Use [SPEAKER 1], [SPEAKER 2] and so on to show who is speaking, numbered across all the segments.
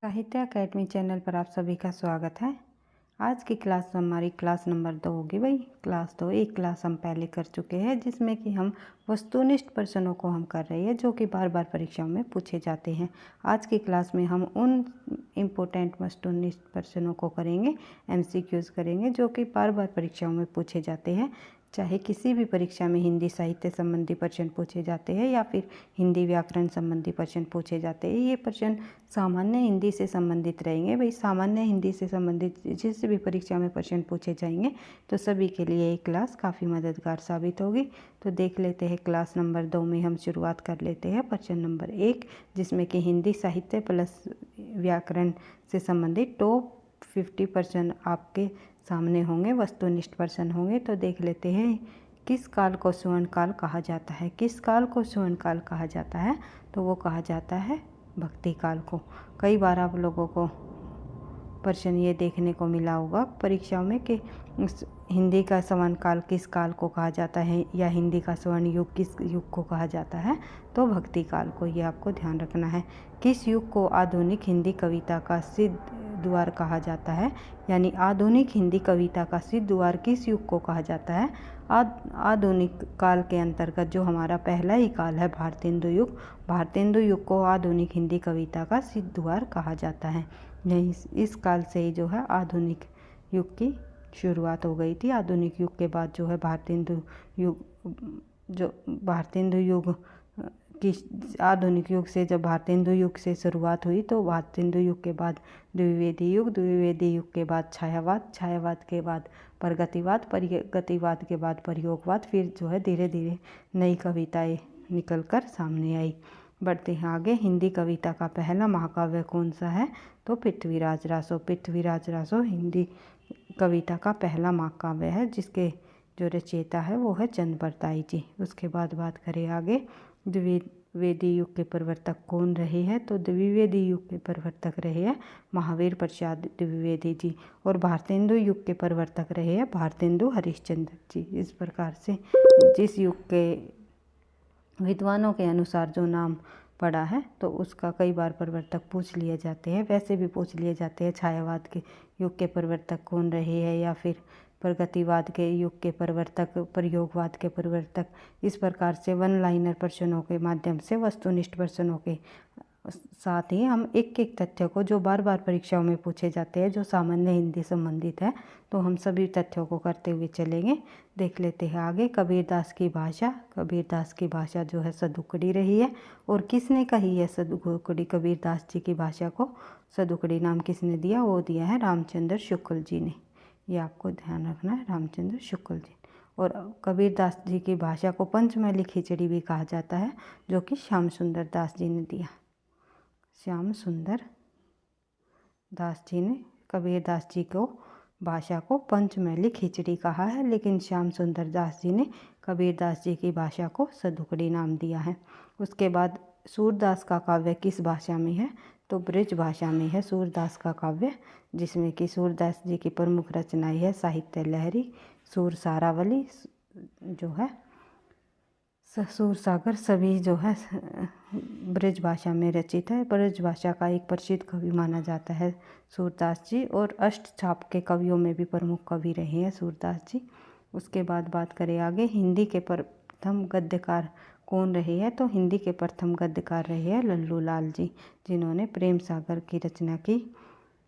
[SPEAKER 1] साहित्य academy channel पर आप सभी का स्वागत है। आज की क्लास हमारी क्लास नंबर 2 होगी भाई। क्लास 2 एक क्लास हम पहले कर चुके हैं जिसमें कि हम वस्तुनिष्ठ प्रश्नों को हम कर रहे हैं जो कि बार बार परीक्षाओं में पूछे जाते हैं। आज की क्लास में हम उन इम्पोर्टेंट वस्तुनिष्ठ प्रश्नों को करेंगे, MCQs करेंगे जो कि बार बार परीक्षाओं में पूछे जाते हैं। चाहे किसी भी परीक्षा में हिंदी साहित्य संबंधी प्रश्न पूछे जाते हैं या फिर हिंदी व्याकरण संबंधी प्रश्न पूछे जाते हैं, ये प्रश्न सामान्य हिंदी से संबंधित रहेंगे। भाई सामान्य हिंदी से संबंधित जिस भी परीक्षा में प्रश्न पूछे जाएंगे तो सभी के लिए ये क्लास काफ़ी मददगार साबित होगी। तो देख लेते हैं क्लास नंबर 2 में हम शुरुआत कर लेते हैं प्रश्न नंबर 1, जिसमें कि हिंदी साहित्य प्लस व्याकरण से संबंधित टॉप 50 प्रश्न आपके सामने होंगे, वस्तुनिष्ठ प्रश्न होंगे। तो देख लेते हैं किस काल को स्वर्ण काल कहा जाता है। किस काल को स्वर्ण काल कहा जाता है? तो वो कहा जाता है भक्ति काल को। कई बार आप लोगों को प्रश्न ये देखने को मिला होगा परीक्षाओं में कि हिंदी का स्वर्ण काल किस काल को कहा जाता है या हिंदी का स्वर्ण युग किस युग को कहा जाता है। तो भक्ति काल को, ये आपको ध्यान रखना है। किस युग को आधुनिक हिंदी कविता का सिद्ध द्वार कहा जाता है? यानी आधुनिक हिंदी कविता का सिद्ध द्वार किस युग को कहा जाता है? आधुनिक काल के अंतर्गत जो हमारा पहला ही काल है भारतेंदु युग, भारतेंदु युग को आधुनिक हिंदी कविता का सिद्ध द्वार कहा जाता है। यही इस काल से ही जो है आधुनिक युग की शुरुआत हो गई थी। आधुनिक युग के बाद जो है भारतेंदु युग, जो भारतेंदु युग की आधुनिक युग से जब भारतेंदु युग से शुरुआत हुई तो भारतेंदु युग के बाद द्विवेदी युग, द्विवेदी युग के बाद छायावाद, छायावाद के बाद प्रगतिवाद, प्रगतिवाद के बाद प्रयोगवाद, फिर जो है धीरे धीरे नई कविताएं निकलकर सामने आई। बढ़ते हैं आगे। हिंदी कविता का पहला महाकाव्य कौन सा है? तो पृथ्वीराज रासो। पृथ्वीराज रासो हिंदी कविता का पहला महाकाव्य है जिसके जो रचयिता है वो है चंद बरताई जी। उसके बाद बात करें आगे, द्विवेदी युग के प्रवर्तक कौन रहे हैं? तो द्विवेदी युग के प्रवर्तक रहे हैं महावीर प्रसाद द्विवेदी जी, और भारतेंदु युग के प्रवर्तक रहे हैं भारतेंदु हरिश्चंद्र जी। इस प्रकार से जिस युग के विद्वानों के अनुसार जो नाम पड़ा है तो उसका कई बार प्रवर्तक पूछ लिए जाते हैं। वैसे भी पूछ लिए जाते हैं छायावाद के युग के प्रवर्तक कौन रहे हैं या फिर प्रगतिवाद के युग के प्रवर्तक, प्रयोगवाद के प्रवर्तक। इस प्रकार से वन लाइनर प्रश्नों के माध्यम से वस्तुनिष्ठ प्रश्नों के साथ ही हम एक एक तथ्य को जो बार बार परीक्षाओं में पूछे जाते हैं जो सामान्य हिंदी संबंधित है, तो हम सभी तथ्यों को करते हुए चलेंगे। देख लेते हैं आगे। कबीरदास की भाषा, कबीरदास की भाषा जो है सदुकड़ी रही है। और किसने कही है सदुकड़ी? कबीरदास जी की भाषा को सदुकड़ी नाम किसने दिया? वो दिया है रामचंद्र शुक्ल जी ने। ये आपको ध्यान रखना है, रामचंद्र शुक्ल जी। और कबीरदास जी की भाषा को पंचमैली खिचड़ी भी कहा जाता है जो कि श्याम सुंदर दास जी ने दिया। श्याम सुंदर दास जी ने कबीरदास जी को भाषा को पंचमैली खिचड़ी कहा है, लेकिन श्याम सुंदर दास जी ने कबीरदास जी की भाषा को सदुकड़ी नाम दिया है। उसके बाद सूरदास का काव्य किस भाषा में है? तो ब्रज भाषा में है सूरदास का काव्य, जिसमें कि सूरदास जी की प्रमुख रचनाएं है साहित्य लहरी, सूर सारावली जो है, सूर सागर, सभी जो है ब्रज भाषा में रचित है। ब्रज भाषा का एक प्रसिद्ध कवि माना जाता है सूरदास जी, और अष्टछाप के कवियों में भी प्रमुख कवि रहे हैं सूरदास जी। उसके बाद बात करें आगे, हिंदी के प्रथम गद्यकार कौन रहे हैं? तो हिंदी के प्रथम गद्यकार रहे हैं लल्लू लाल जी, जिन्होंने प्रेम सागर की रचना की।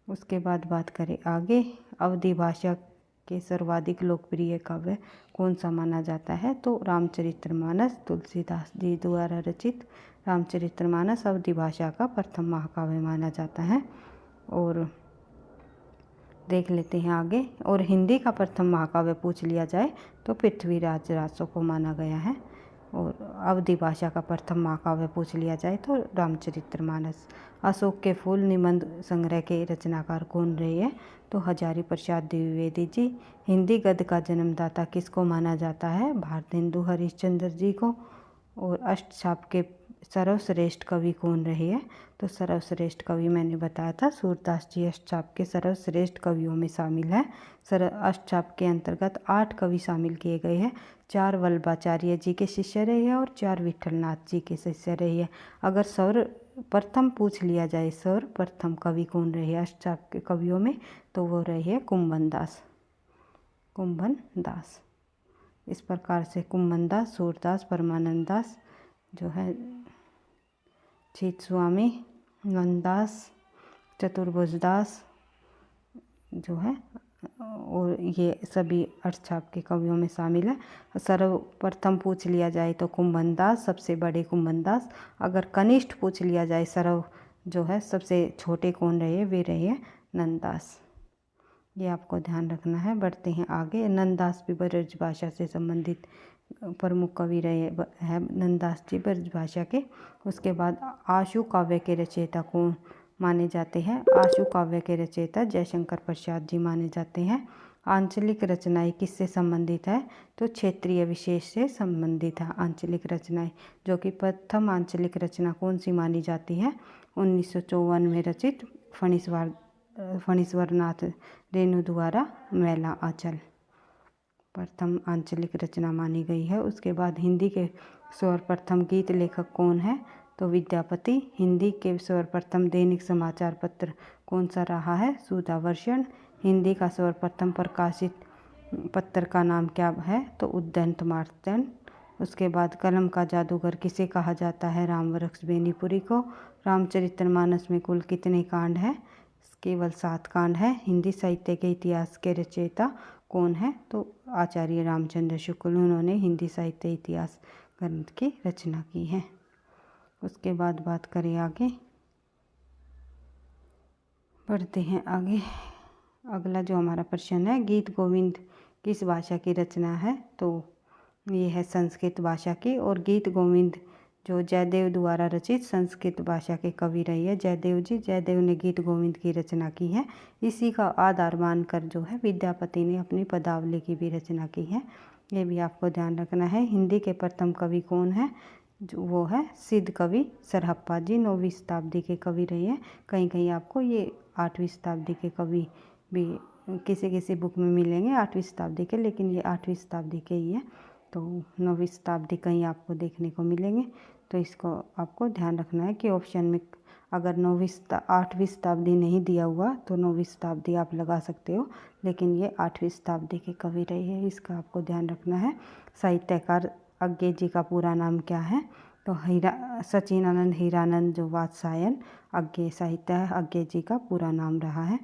[SPEAKER 1] उसके बाद बात करें आगे, अवधी भाषा के सर्वाधिक लोकप्रिय काव्य कौन सा माना जाता है? तो रामचरितमानस, तुलसीदास जी द्वारा रचित रामचरितमानस अवधी भाषा का प्रथम महाकाव्य माना जाता है। और देख लेते हैं आगे। और हिंदी का प्रथम महाकाव्य पूछ लिया जाए तो पृथ्वीराज रासो को माना गया है। और अवधी भाषा का प्रथम महाकाव्य पूछ लिया जाए तो रामचरितमानस। अशोक के फूल निबंध संग्रह के रचनाकार कौन रहे हैं? तो हजारी प्रसाद द्विवेदी जी। हिंदी गद्य का जन्मदाता किसको माना जाता है? भारतेंदु हरिश्चंद्र जी को। और अष्टछाप के सर्वश्रेष्ठ कवि कौन रहे हैं? तो सर्वश्रेष्ठ कवि मैंने बताया था सूरदास जी अष्टछाप के सर्वश्रेष्ठ कवियों में शामिल है। अष्टछाप के अंतर्गत 8 कवि शामिल किए गए हैं। 4 वल्लभाचार्य जी के शिष्य रहे हैं और 4 विठलनाथ जी के शिष्य रहे हैं। अगर प्रथम पूछ लिया जाए सर्वप्रथम कवि कौन रहे अष्टचाप के कवियों में, तो वो रहे कुंभन दास। इस प्रकार से कुंभन दास, सूरदास, परमानंद दास जो है, चित स्वामी, नंददास, चतुर्भुज दास जो है, और ये सभी अष्टचाप के कवियों में शामिल है। सर्वप्रथम पूछ लिया जाए तो कुंभन दास, सबसे बड़े कुंभन दास। अगर कनिष्ठ पूछ लिया जाए सर्व जो है सबसे छोटे कौन रहे, वे रहे नंददास। ये आपको ध्यान रखना है। बढ़ते हैं आगे। नंददास भी ब्रज भाषा से संबंधित प्रमुख कवि रहे हैं नंददास जी ब्रज भाषा के। उसके बाद आशु काव्य के रचयिता कौन माने जाते हैं? आशु काव्य के रचयिता जयशंकर प्रसाद जी माने जाते हैं। आंचलिक रचनाएं किससे संबंधित है? तो क्षेत्रीय विशेष से संबंधित है आंचलिक रचनाएं, जो कि प्रथम आंचलिक रचना कौन सी मानी जाती है? 1954 में रचित फणीश्वरनाथ रेणु द्वारा मैला आंचल प्रथम आंचलिक रचना मानी गई है। उसके बाद हिंदी के सर्वप्रथम गीत लेखक कौन है? तो विद्यापति। हिंदी के सर्वप्रथम दैनिक समाचार पत्र कौन सा रहा है? सुधावर्षण। हिंदी का सर्वप्रथम प्रकाशित पत्र का नाम क्या है? तो उद्यंत मार्तंड। उसके बाद कलम का जादूगर किसे कहा जाता है? रामवृक्ष बेनीपुरी को। रामचरितमानस में कुल कितने कांड हैं? केवल 7 कांड है। हिंदी साहित्य के इतिहास के रचयिता कौन है? तो आचार्य रामचंद्र शुक्ल। उन्होंने हिंदी साहित्य इतिहास ग्रंथ की रचना की है। उसके बाद बात करें आगे, बढ़ते हैं आगे। अगला जो हमारा प्रश्न है, गीत गोविंद किस भाषा की रचना है? तो ये है संस्कृत भाषा की। और गीत गोविंद जो जयदेव द्वारा रचित संस्कृत भाषा के कवि रहे हैं जयदेव जी। जयदेव ने गीत गोविंद की रचना की है। इसी का आधार मानकर जो है विद्यापति ने अपनी पदावली की भी रचना की है। ये भी आपको ध्यान रखना है। हिंदी के प्रथम कवि कौन है? जो वो है सिद्ध कवि सरहप्पा जी, 9वीं शताब्दी के कवि रहे हैं। कहीं कहीं आपको ये 8वीं शताब्दी के कवि भी किसी किसी बुक में मिलेंगे 8वीं शताब्दी के, लेकिन ये 8वीं शताब्दी के ही है। तो 9वीं शताब्दी कहीं आपको देखने को मिलेंगे। तो इसको आपको ध्यान रखना है कि ऑप्शन में अगर 8वीं शताब्दी नहीं दिया हुआ तो 9वीं शताब्दी आप लगा सकते हो, लेकिन ये 8वीं शताब्दी के कवि रहे हैं, इसका आपको ध्यान रखना है। साहित्यकार अज्ञे जी का पूरा नाम क्या है? तो सचिनानंद हीरानंद जो वात्सायन अज्ञे साहित्य है, अज्ञे जी का पूरा नाम रहा है।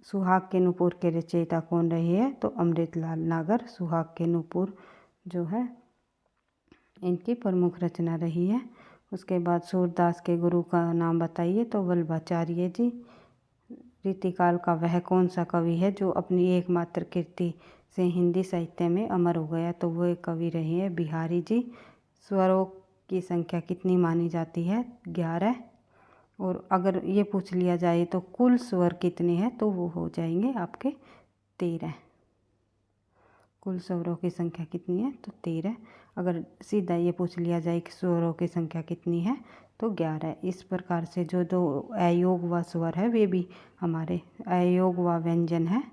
[SPEAKER 1] सुहाग के नूपुर के रचयिता कौन रहे हैं? तो अमृतलाल नागर। सुहाग के नूपुर जो है इनकी प्रमुख रचना रही है। उसके बाद सूरदास के गुरु का नाम बताइए? तो वल्लभाचार्य जी। रीतिकाल का वह कौन सा कवि है जो अपनी एकमात्र कृति से हिंदी साहित्य में अमर हो गया? तो वो कवि रहे हैं बिहारी जी। स्वरों की संख्या कितनी मानी जाती है? 11। और अगर ये पूछ लिया जाए तो कुल स्वर कितने हैं? तो वो हो जाएंगे आपके 13। कुल स्वरों की संख्या कितनी है? तो 13। अगर सीधा ये पूछ लिया जाए कि स्वरों की संख्या कितनी है? तो 11। इस प्रकार से जो 2 अयोग व स्वर है वे भी हमारे अयोग व व्यंजन है।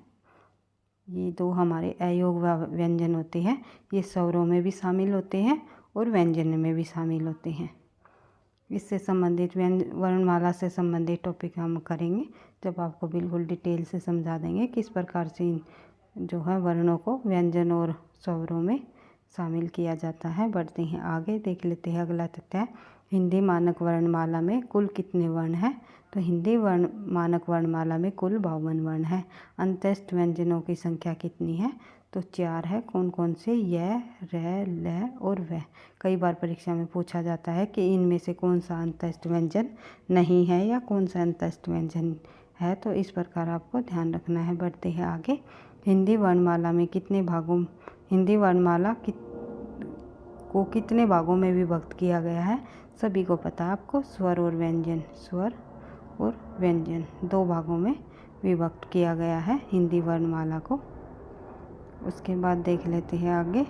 [SPEAKER 1] ये 2 हमारे अयोग व व्यंजन होते हैं। ये स्वरों में भी शामिल होते हैं और व्यंजन में भी शामिल होते हैं। इससे संबंधित वर्णमाला से संबंधित टॉपिक हम करेंगे, जब आपको बिल्कुल डिटेल से समझा देंगे किस प्रकार से जो है वर्णों को व्यंजन और स्वरों में शामिल किया जाता है। बढ़ते हैं आगे, देख लेते हैं अगला तथ्य। हिंदी मानक वर्णमाला में कुल कितने वर्ण हैं? तो हिंदी मानक वर्णमाला में कुल 52 वर्ण हैं। अंतस्थ व्यंजनों की संख्या कितनी है? तो 4 है। कौन कौन से? य, र, ल और व। कई बार परीक्षा में पूछा जाता है कि इनमें से कौन सा अंतस्थ व्यंजन नहीं है या कौन सा अंतस्थ व्यंजन है, तो इस प्रकार आपको ध्यान रखना है। बढ़ते हैं आगे। हिंदी वर्णमाला में कितने भागों हिंदी वर्णमाला को कितने भागों में विभक्त किया गया है? सभी को पता है आपको, स्वर और व्यंजन। स्वर और व्यंजन 2 भागों में विभक्त किया गया है हिंदी वर्णमाला को। उसके बाद देख लेते हैं आगे।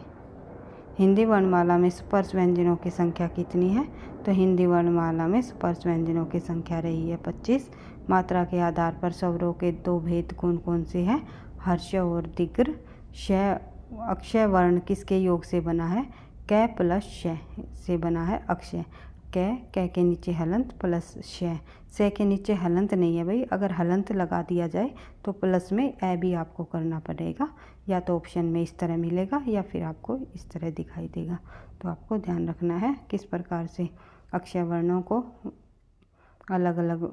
[SPEAKER 1] हिंदी वर्णमाला में स्पर्श व्यंजनों की संख्या कितनी है? तो हिंदी वर्णमाला में स्पर्श व्यंजनों की संख्या रही है 25। मात्रा के आधार पर स्वरों के 2 भेद कौन कौन से हैं? हर्ष और दीर्घ। श अक्षय वर्ण किसके योग से बना है? क प्लस श से बना है अक्षय। कै के नीचे हलंत प्लस शे के नीचे हलंत नहीं है भाई। अगर हलंत लगा दिया जाए तो प्लस में ए भी आपको करना पड़ेगा, या तो ऑप्शन में इस तरह मिलेगा या फिर आपको इस तरह दिखाई देगा। तो आपको ध्यान रखना है किस प्रकार से अक्षय वर्णों को अलग अलग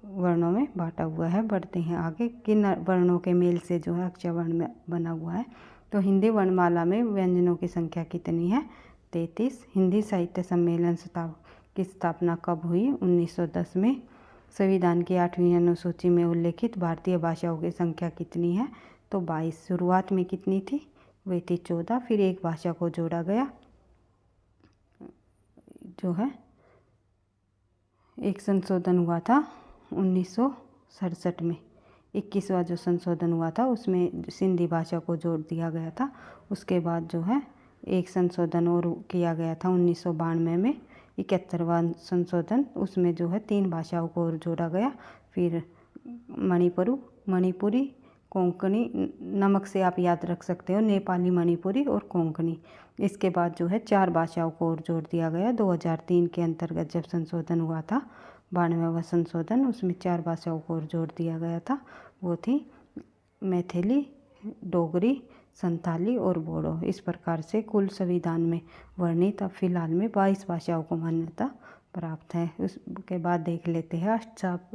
[SPEAKER 1] वर्णों में बांटा हुआ है। बढ़ते हैं आगे, किन वर्णों के मेल से जो है अक्षय वर्ण में बना हुआ है। तो हिंदी वर्णमाला में व्यंजनों की संख्या कितनी है? 33। हिंदी साहित्य सम्मेलन की स्थापना कब हुई? 1910 में। संविधान की 8वीं अनुसूची में उल्लेखित भारतीय भाषाओं की संख्या कितनी है? तो 22। शुरुआत में कितनी थी? वही थी 14। फिर एक भाषा को जोड़ा गया, जो है एक संशोधन हुआ था 1967 में। 21वां जो संशोधन हुआ था उसमें सिंधी भाषा को जोड़ दिया गया था। उसके बाद जो है एक संशोधन और किया गया था 1992 में, 71वां संशोधन, उसमें जो है 3 भाषाओं को और जोड़ा गया। फिर मणिपुरी, कोंकणी, नमक से आप याद रख सकते हो, नेपाली, मणिपुरी और कोंकणी। इसके बाद जो है 4 भाषाओं को और जोड़ दिया गया 2003 के अंतर्गत जब संशोधन हुआ था, 92वां संशोधन, उसमें 4 भाषाओं को और जोड़ दिया गया था। वो थी मैथिली, डोगरी, संथाली और बोडो। इस प्रकार से कुल संविधान में वर्णित अब फिलहाल में 22 भाषाओं को मान्यता प्राप्त है। उसके बाद देख लेते हैं अष्टचाप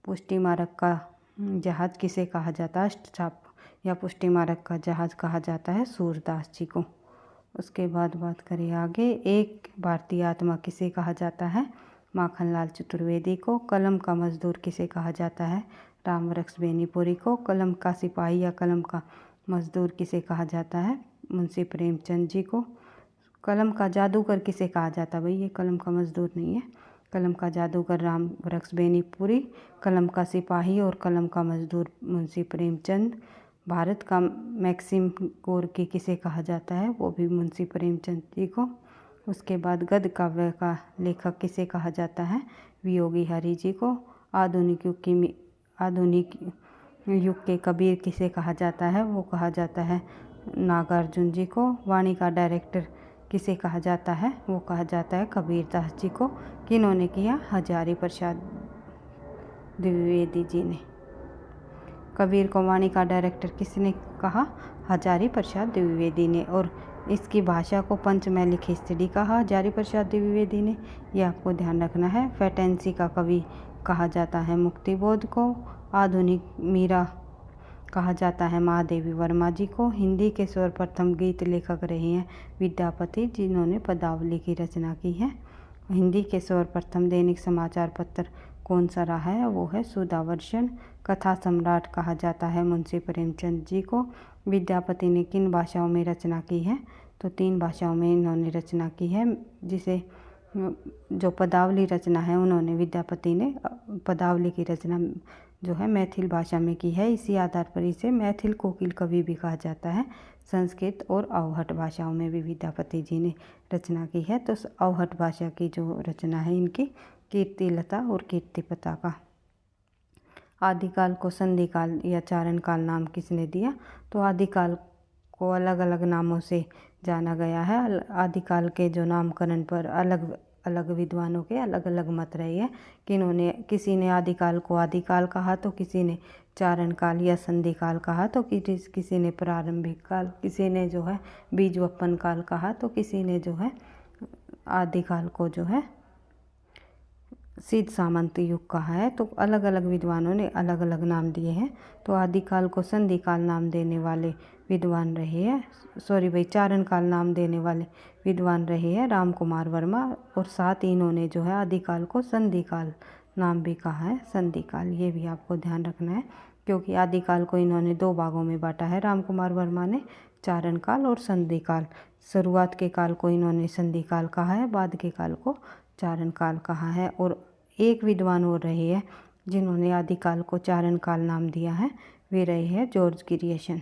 [SPEAKER 1] पुष्टि मार्ग का जहाज किसे कहा जाता है? अष्टचाप या पुष्टि मार्ग का जहाज कहा जाता है सूरदास जी को। उसके बाद बात करें आगे, एक भारतीय आत्मा किसे कहा जाता है? माखनलाल चतुर्वेदी को। कलम का मजदूर किसे कहा जाता है? रामवृक्ष बेनीपुरी को। कलम का सिपाही या कलम का मजदूर किसे कहा जाता है? मुंशी प्रेमचंद जी को। कलम का जादूगर किसे कहा जाता है? भाई ये कलम का मजदूर नहीं है, कलम का जादूगर रामवृक्ष बेनीपुरी, कलम का सिपाही और कलम का मजदूर मुंशी प्रेमचंद। भारत का मैक्सिम गोर्की किसे कहा जाता है? वो भी मुंशी प्रेमचंद जी को। उसके बाद गद्य काव्य का लेखक किसे कहा जाता है? वियोगी हरि जी को। आधुनिक युग के कबीर किसे कहा जाता है? वो कहा जाता है नागार्जुन जी को। वाणी का डायरेक्टर किसे कहा जाता है? वो कहा जाता है कबीरदास जी को। किन्होंने किया? हजारी प्रसाद द्विवेदी जी ने। कबीर को वाणी का डायरेक्टर किसने कहा? हजारी प्रसाद द्विवेदी ने। और इसकी भाषा को पंचमैली खिचड़ी कहा हजारी प्रसाद द्विवेदी ने, यह आपको ध्यान रखना है। फैंटेसी का कवि कहा जाता है मुक्तिबोध को। आधुनिक मीरा कहा जाता है महादेवी वर्मा जी को। हिंदी के सर्वप्रथम गीत लेखक रहे हैं विद्यापति, जिन्होंने पदावली की रचना की है। हिंदी के सर्वप्रथम दैनिक समाचार पत्र कौन सा रहा है? वो है सुधावर्षण। कथा सम्राट कहा जाता है मुंशी प्रेमचंद जी को। विद्यापति ने किन भाषाओं में रचना की है? तो 3 भाषाओं में इन्होंने रचना की है। जिसे जो पदावली रचना है उन्होंने विद्यापति ने पदावली की रचना जो है मैथिल भाषा में की है। इसी आधार पर इसे मैथिल कोकिल कवि भी कहा जाता है। संस्कृत और अवहट भाषाओं में भी विद्यापति जी ने रचना की है। तो अवहट भाषा की जो रचना है इनकी कीर्तिलता और कीर्तिपता का। आदिकाल को संधिकाल या चारण काल नाम किसने दिया? तो आदिकाल को अलग अलग नामों से जाना गया है। आदिकाल के जो नामकरण पर अलग अलग विद्वानों के अलग अलग मत रहे हैं। किसी ने आदिकाल को आदिकाल कहा, तो किसी ने चारण काल या संधिकाल कहा, तो किसी ने प्रारंभिक काल, किसी ने जो है बीजवपन काल कहा, तो किसी ने जो है आदिकाल को जो है सिद्ध सामंत युग कहा है। तो अलग अलग विद्वानों ने अलग अलग नाम दिए हैं। तो आदिकाल को संधिकाल नाम देने वाले विद्वान रहे हैं, चारण काल नाम देने वाले विद्वान रहे हैं राम कुमार वर्मा। और साथ ही इन्होंने जो है आदिकाल को संधिकाल नाम भी कहा है, संधिकाल। ये भी आपको ध्यान रखना है, क्योंकि आदिकाल को इन्होंने 2 भागों में बांटा है राम कुमार वर्मा ने, चारण काल और संधिकाल। शुरुआत के काल को इन्होंने संधिकाल कहा है, बाद के काल को चारण काल कहा है। और एक विद्वान और रहे हैं जिन्होंने आदिकाल को चारण काल नाम दिया है, वे रहे हैं जॉर्ज ग्रियर्सन।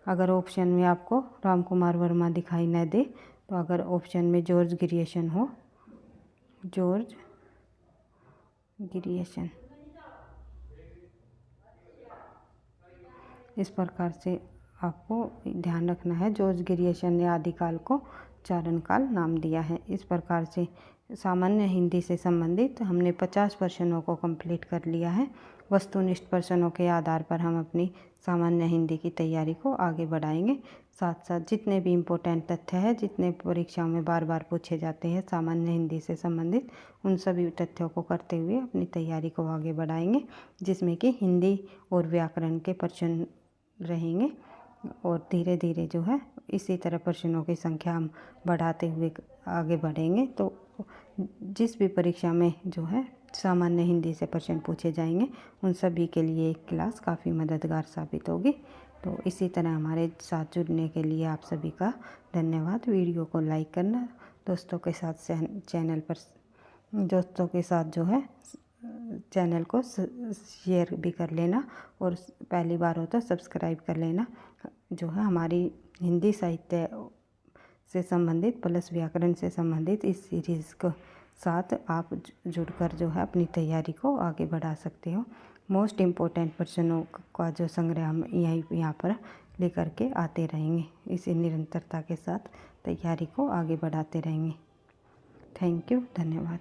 [SPEAKER 1] अगर ऑप्शन में आपको राम कुमार वर्मा दिखाई न दे, तो अगर ऑप्शन में जॉर्ज ग्रियर्सन हो, जॉर्ज ग्रियर्सन, इस प्रकार से आपको ध्यान रखना है। जॉर्ज ग्रियर्सन ने आदिकाल को चारण काल नाम दिया है। इस प्रकार से सामान्य हिंदी से संबंधित हमने 50 प्रश्नों को कंप्लीट कर लिया है। वस्तुनिष्ठ प्रश्नों के आधार पर हम अपनी सामान्य हिंदी की तैयारी को आगे बढ़ाएंगे। साथ साथ जितने भी इम्पोर्टेंट तथ्य हैं, जितने परीक्षाओं में बार बार पूछे जाते हैं सामान्य हिंदी से संबंधित, उन सभी तथ्यों को करते हुए अपनी तैयारी को आगे बढ़ाएंगे, जिसमें कि हिंदी और व्याकरण के प्रश्न रहेंगे। और धीरे धीरे जो है इसी तरह प्रश्नों की संख्या हम बढ़ाते हुए आगे बढ़ेंगे। तो जिस भी परीक्षा में जो है सामान्य हिंदी से प्रश्न पूछे जाएंगे, उन सभी के लिए एक क्लास काफ़ी मददगार साबित होगी। तो इसी तरह हमारे साथ जुड़ने के लिए आप सभी का धन्यवाद। वीडियो को लाइक करना, दोस्तों के साथ जो है चैनल को शेयर भी कर लेना, और पहली बार हो तो सब्सक्राइब कर लेना। जो है हमारी हिंदी साहित्य से संबंधित प्लस व्याकरण से संबंधित इस सीरीज़ के साथ आप जुड़कर जो है अपनी तैयारी को आगे बढ़ा सकते हो। मोस्ट इम्पोर्टेंट प्रश्नों का जो संग्रह हम यहाँ पर लेकर के आते रहेंगे। इसी निरंतरता के साथ तैयारी को आगे बढ़ाते रहेंगे। थैंक यू, धन्यवाद।